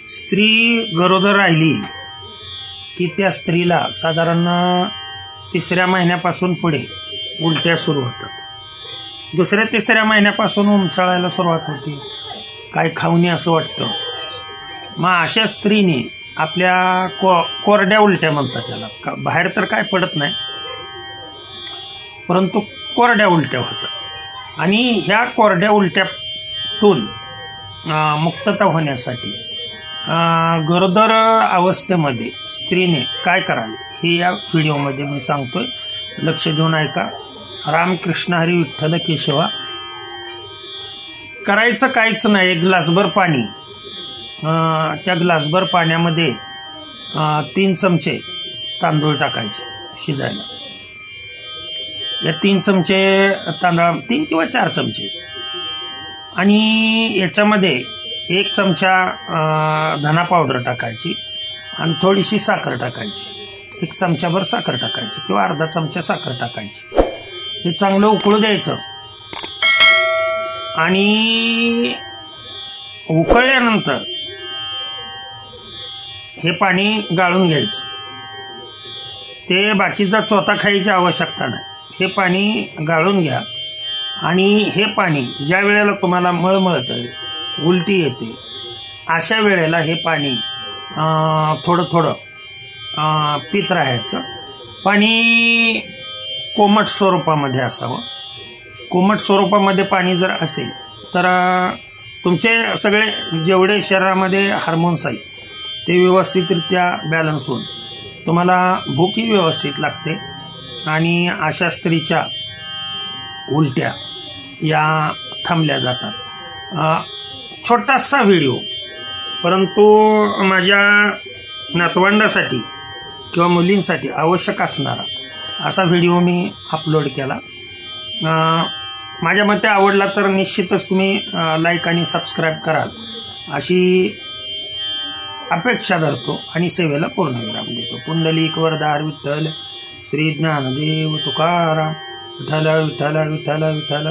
स्त्री गरोदर राहिली की त्या स्त्रीला साधारण 3ऱ्या महिन्यापासून पुढे उलट्या सुरू होतात। 2ऱ्या-3ऱ्या महिन्यापासून उमचाळायला सुरुवात होते, काय खाऊ नये असं वाटतं। मग अशा स्त्रीने आपल्या कोरड्या उलट्या म्हणतात त्याला, बाहेर तर काय पडत नाही परंतु कोरड्या उलट्या होतात। आणि ह्या कोरड्या उलट्यातून मुक्तता होण्यासाठी गरोदर अवस्थेमध्ये स्त्रीने काय करावे हे या व्हिडिओमध्ये मी सांगतोय, लक्ष देऊन ऐका। रामकृष्ण हरी विठ्ठल केशवा। करायचं काहीच नाही, 1 ग्लासभर पाणी, त्या ग्लासभर पाण्यामध्ये 3 चमचे तांदूळ टाकायचे शिजायला। या 3 चमचे तांदळा 3 किंवा 4 चमचे, आणि याच्यामध्ये 1 चमचा धना पावडर टाकायची आणि थोडीशी साखर टाकायची, 1 चमचाभर साखर टाकायची किंवा अर्धा चमचा साखर टाकायची। हे चांगलं उकळू द्यायचं आणि उकळल्यानंतर हे पाणी गाळून घ्यायचं। ते बाकीचा चोथा खायची आवश्यकता नाही, हे पाणी गाळून घ्या। आणि हे पाणी ज्या वेळेला तुम्हाला मळमळतं, उलटी येते, अशा वेळेला हे पाणी थोडं थोडं पित राहायचं। पाणी कोमट स्वरूपामध्ये असावं। कोमट स्वरूपामध्ये पाणी जर असेल तर तुमचे सगळे जेवढे शरीरामध्ये हार्मोन्स आहेत ते व्यवस्थितरित्या बॅलन्स होऊन तुम्हाला भूकही व्यवस्थित लागते आणि अशा स्त्रीच्या उलट्या या थांबल्या जातात। छोटासा व्हिडिओ परंतु माझ्या नातवंडासाठी किंवा मुलींसाठी आवश्यक असणारा असा व्हिडिओ मी अपलोड केला। माझ्या मते आवडला तर निश्चितच तुम्ही लाईक आणि सबस्क्राईब कराल अशी अपेक्षा धरतो आणि सेवेला पूर्णविराम देतो। पुंडलिक वरदार विठ्ठल, श्री ज्ञानदेव तुकाराम, विठ्ठल विठ्ठल विठ्ठल विठ्ठल।